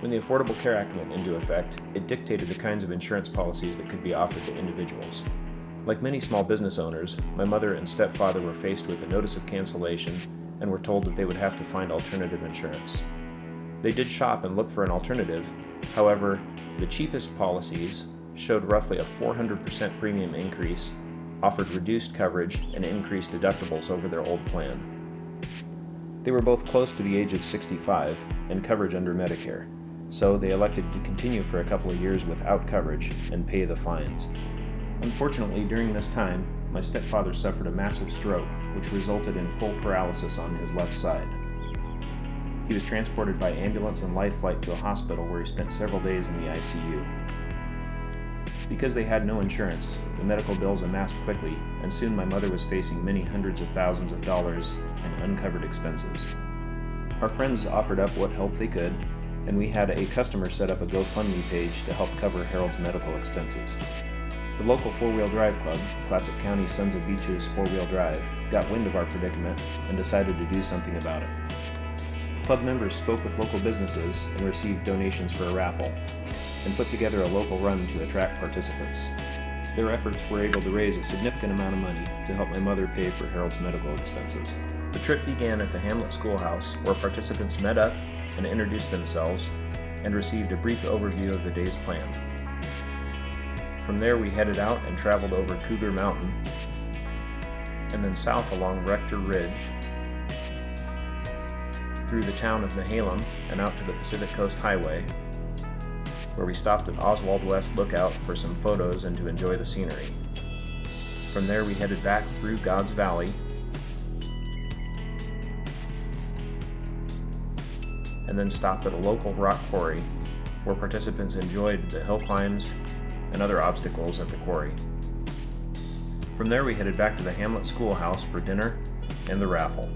When the Affordable Care Act went into effect, it dictated the kinds of insurance policies that could be offered to individuals. Like many small business owners, my mother and stepfather were faced with a notice of cancellation and were told that they would have to find alternative insurance. They did shop and look for an alternative. However, the cheapest policies showed roughly a 400% premium increase, offered reduced coverage, and increased deductibles over their old plan. They were both close to the age of 65 and coverage under Medicare, so they elected to continue for a couple of years without coverage and pay the fines. Unfortunately, during this time, my stepfather suffered a massive stroke, which resulted in full paralysis on his left side. He was transported by ambulance and life flight to a hospital where he spent several days in the ICU. Because they had no insurance, the medical bills amassed quickly, and soon my mother was facing many hundreds of thousands of dollars in uncovered expenses. Our friends offered up what help they could, and we had a customer set up a GoFundMe page to help cover Harold's medical expenses. The local four-wheel drive club, Clatsop County Sons of Beaches Four-Wheel Drive, got wind of our predicament and decided to do something about it. Club members spoke with local businesses and received donations for a raffle, and put together a local run to attract participants. Their efforts were able to raise a significant amount of money to help my mother pay for Harold's medical expenses. The trip began at the Hamlet Schoolhouse, where participants met up and introduced themselves and received a brief overview of the day's plan. From there we headed out and traveled over Cougar Mountain and then south along Rector Ridge through the town of Nehalem and out to the Pacific Coast Highway, where we stopped at Oswald West Lookout for some photos and to enjoy the scenery. From there we headed back through God's Valley and then stopped at a local rock quarry where participants enjoyed the hill climbs and other obstacles at the quarry. From there we headed back to the Hamlet Schoolhouse for dinner and the raffle.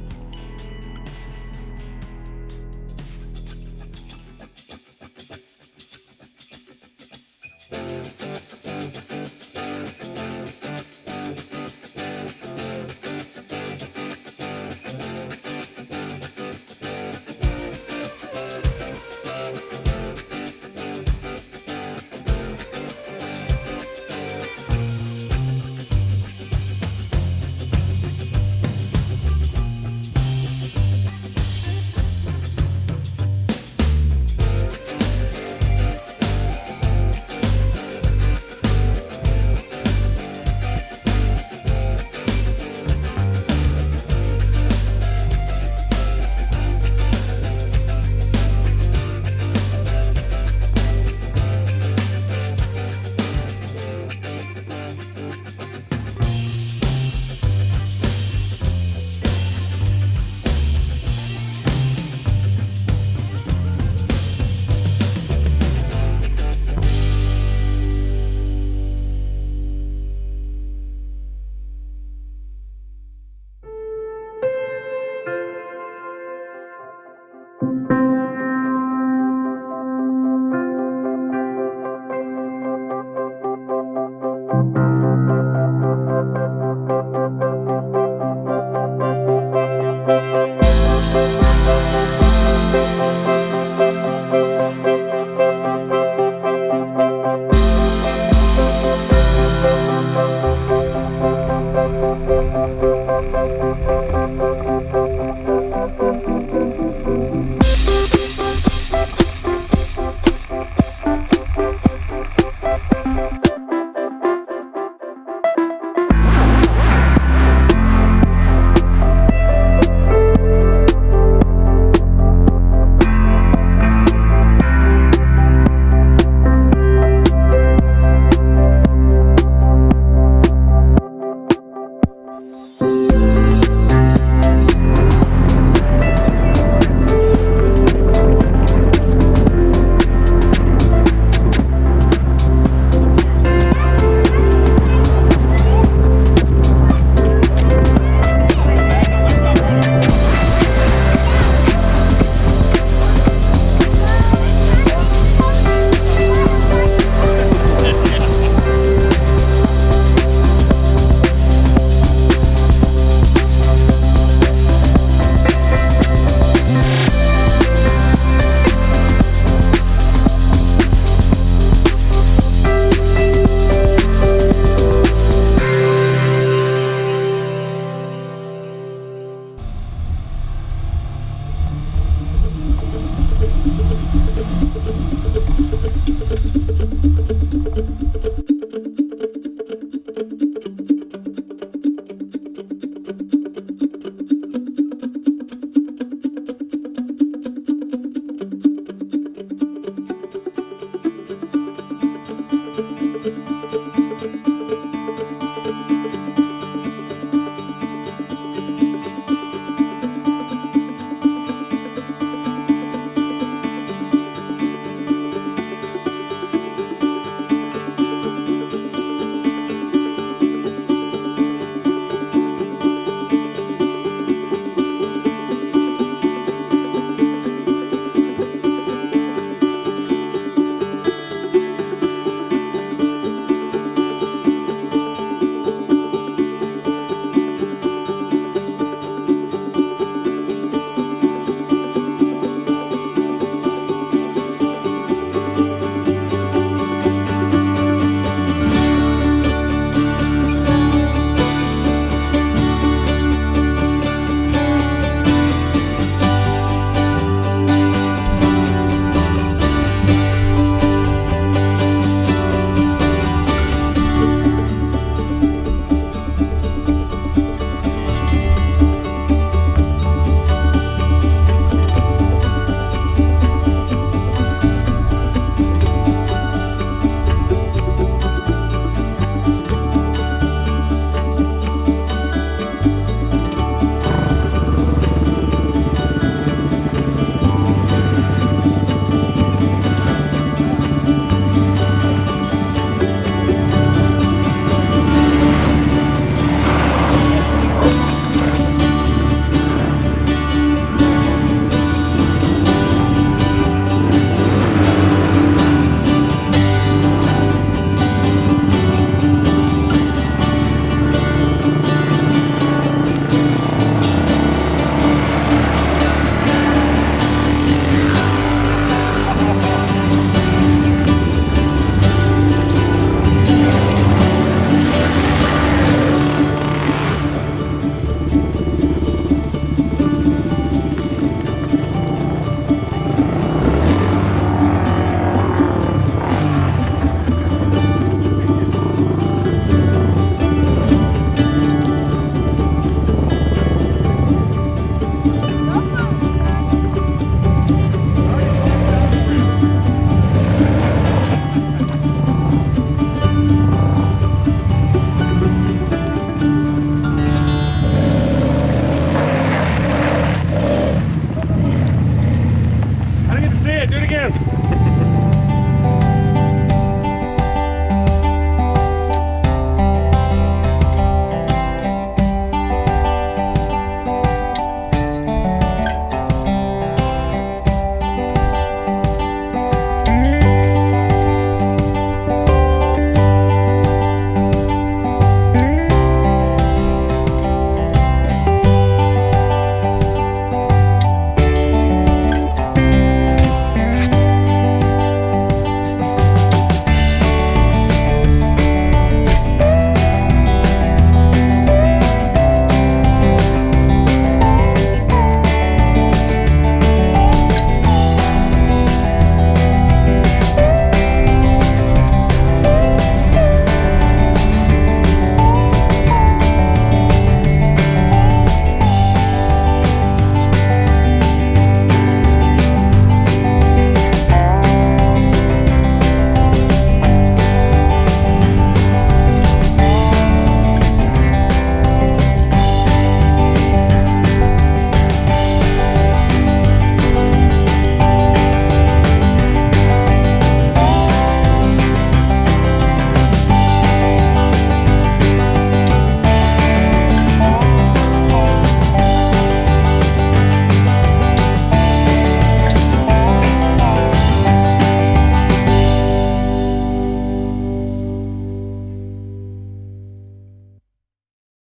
Do it again.